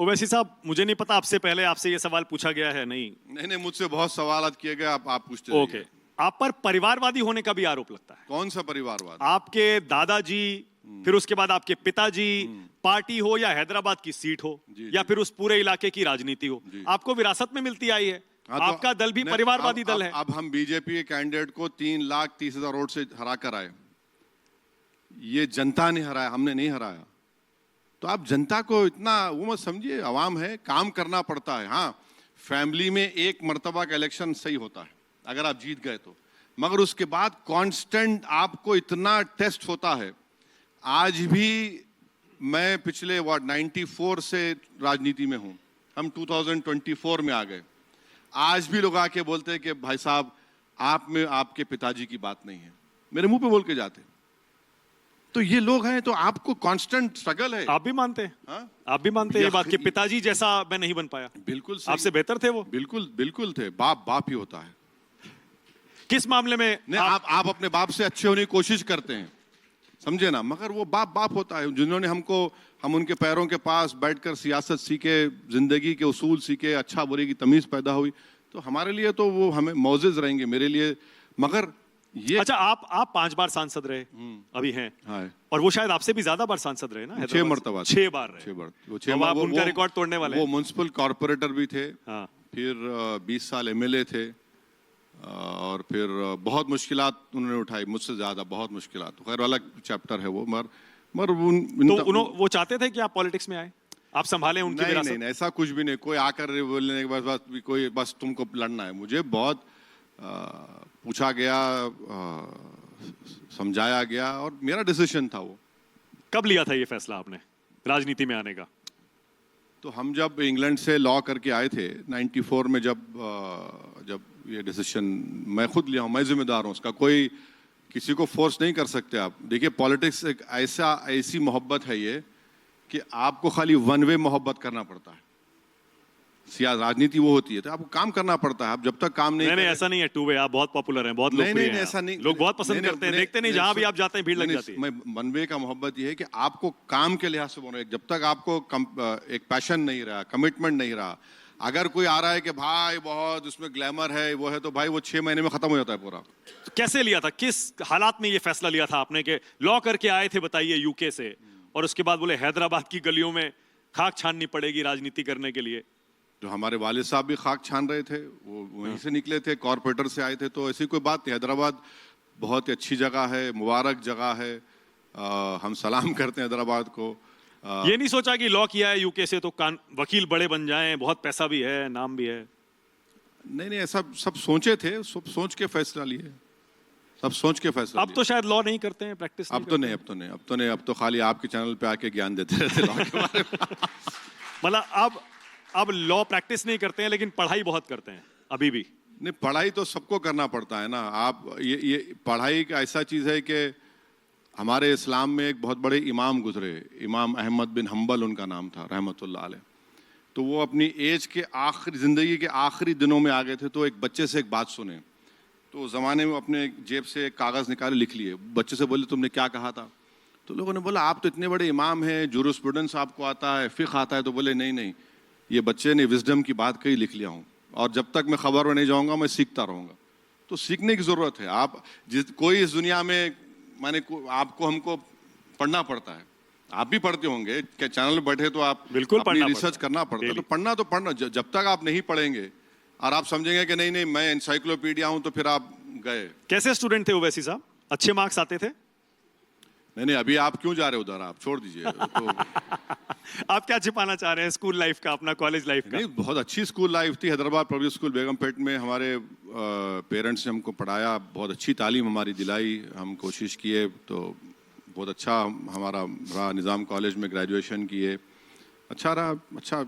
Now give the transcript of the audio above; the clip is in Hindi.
ओवैसी साहब, मुझे नहीं पता आपसे पहले आपसे ये सवाल पूछा गया है नहीं। नहीं, मुझसे बहुत सवाल किए गए, आप पूछते ओके, आप पर परिवारवादी होने का भी आरोप लगता है। कौन सा परिवारवाद? आपके दादाजी, फिर उसके बाद आपके पिताजी, पार्टी हो या हैदराबाद की सीट हो या फिर उस पूरे इलाके की राजनीति हो, आपको विरासत में मिलती आई है। हाँ, आपका दल भी परिवारवादी दल है। अब हम बीजेपी के कैंडिडेट को 3,30,000 वोट से हरा कर आए। ये जनता ने हराया, हमने नहीं हराया। तो आप जनता को इतना वो मत समझिए, आवाम है, काम करना पड़ता है। हाँ, फैमिली में एक मर्तबा का इलेक्शन सही होता है अगर आप जीत गए तो, मगर उसके बाद कांस्टेंट आपको इतना टेस्ट होता है। आज भी मैं पिछले 94 से राजनीति में हूं, हम 2024 में आ गए। आज भी लोग आके बोलते हैं कि भाई साहब आप में आपके पिताजी की बात नहीं है, मेरे मुंह पे बोल के जाते। तो ये लोग हैं, तो आपको कांस्टेंट स्ट्रगल है। आप भी मानते हैं? हाँ? आप भी मानते हैं ये बात कि पिताजी जैसा मैं नहीं बन पाया? बिल्कुल, आपसे बेहतर थे वो? बिल्कुल थे। बाप ही होता है। किस मामले में? नहीं, आप अपने बाप से अच्छे होने की कोशिश करते हैं, समझे ना, मगर वो बाप होता है। जिन्होंने हम उनके पैरों के पास बैठकर सियासत सीखे, जिंदगी के उसूल सीखे, अच्छा बुरे की तमीज पैदा हुई, तो हमारे लिए तो वो हमें मौजूद रहेंगे, मेरे लिए। मगर ये अच्छा, आप 5 बार सांसद रहे, अभी हैं। हाँ, और वो शायद आपसे भी ज्यादा बार सांसद रहे ना? 6 मरतबा 6 बार रहे। 6 बार। आप उनका रिकॉर्ड तोड़ने वाले। वो म्युनिसिपल कॉर्पोरेटर भी थे। हाँ। फिर 20 साल एमएलए थे, और फिर बहुत मुश्किलात उन्होंने उठाई, मुझसे ज्यादा बहुत मुश्किलात। खैर अलग चैप्टर है वो। मगर वो चाहते थे कि आप पॉलिटिक्स में आए, आप संभालें उनकी विरासत? नहीं, ऐसा कुछ भी नहीं। कोई आकर बोलने के बाद बस तुमको लड़ना है। मुझे बहुत पूछा गया, समझाया गया, और मेरा डिसीजन था वो। कब लिया था ये फैसला आपने राजनीति में आने का? तो हम जब इंग्लैंड से लॉ करके आए थे 94 में, जब ये डिसीजन मैं खुद लिया हूँ, मैं जिम्मेदार हूँ उसका। कोई किसी को फोर्स नहीं कर सकते आप। देखिए, पॉलिटिक्स एक ऐसी मोहब्बत है ये कि आपको खाली वन वे मोहब्बत करना पड़ता है। राजनीति वो होती है, तो आपको काम करना पड़ता है। आप जब तक काम नहीं ऐसा नहीं है। 2 वे आप बहुत पॉपुलर हैं, बहुत लोकप्रिय हैं। ऐसा नहीं, लोग बहुत पसंद करते हैं, देखते नहीं, जहां भी आप जाते हैं भीड़ लग जाती है। मैं वन वे का मोहब्बत ये है कि आपको काम के लिहाज से बोल रहे हैं। जब तक आपको एक पैशन नहीं रहा, कमिटमेंट नहीं रहा, अगर कोई आ रहा है कि भाई बहुत उसमें ग्लैमर है, वो है, तो भाई वो 6 महीने में खत्म हो जाता है पूरा। कैसे लिया था, किस हालात में ये फैसला लिया था आपने कि लॉ करके आए थे, बताइए, यूके से, और उसके बाद बोले हैदराबाद की गलियों में खाक छाननी पड़ेगी राजनीति करने के लिए? तो हमारे वालिद साहब भी खाक छान रहे थे, वो वहीं से निकले थे, कॉर्पोरेटर से आए थे। तो ऐसी कोई बात नहीं। हैदराबाद बहुत ही अच्छी जगह है, मुबारक जगह है। हम सलाम करते हैं हैदराबाद को। ये नहीं सोचा कि लॉ किया है यूके से तो वकील बड़े बन जाएं, बहुत पैसा भी है, नाम भी है? नहीं, ऐसा सब सोचे थे, सब सोच के फैसला लिए, सब सोच के फैसला। अब तो शायद लॉ नहीं करते हैं, प्रैक्टिस अब तो खाली आपके चैनल पे आके ज्ञान देते रहते लॉ के बारे में। मतलब अब लॉ प्रैक्टिस नहीं करते हैं, लेकिन पढ़ाई बहुत करते हैं अभी भी? नहीं, पढ़ाई तो सबको करना पड़ता है ना। आप ये पढ़ाई का ऐसा चीज है कि हमारे इस्लाम में एक बहुत बड़े इमाम गुजरे, इमाम अहमद बिन हम्बल उनका नाम था, रहमतुल्लाह अलैह। तो वो अपनी एज के आखिरी, जिंदगी के आखिरी दिनों में आ गए थे। तो एक बच्चे से एक बात सुने, तो उस जमाने में अपने जेब से एक कागज निकाले, लिख लिए। बच्चे से बोले तुमने क्या कहा था? तो लोगों ने बोला आप तो इतने बड़े इमाम हैं, जूरिस्प्रूडेंस आपको आता है, फिक़्ह आता है। तो बोले नहीं, ये बच्चे ने विजडम की बात कही, लिख लिया हूँ, और जब तक मैं खबर में नहीं जाऊंगा मैं सीखता रहूंगा। तो सीखने की जरूरत है। आप कोई इस दुनिया में, माने आपको हमको पढ़ना पड़ता है। आप भी पढ़ते होंगे, क्या चैनल में बैठे तो आप बिल्कुल अपनी रिसर्च करना पड़ता है। तो पढ़ना जब तक आप नहीं पढ़ेंगे और आप समझेंगे कि नहीं मैं एनसाइक्लोपीडिया हूं, तो फिर आप गए। कैसे स्टूडेंट थे ओवैसी साहब? अच्छे मार्क्स आते थे? नहीं, अभी आप क्यों जा रहे हो उधर, आप छोड़ दीजिए। तो आप क्या छिपाना चाह रहे हैं स्कूल लाइफ का, अपना कॉलेज लाइफ का? नहीं, बहुत अच्छी स्कूल लाइफ थी। हैदराबाद पब्लिक स्कूल बेगमपेट में हमारे पेरेंट्स ने हमको पढ़ाया, बहुत अच्छी तालीम हमारी दिलाई, हम कोशिश किए। तो बहुत अच्छा हमारा रहा। निज़ाम कॉलेज में ग्रेजुएशन किए, अच्छा रहा, अच्छा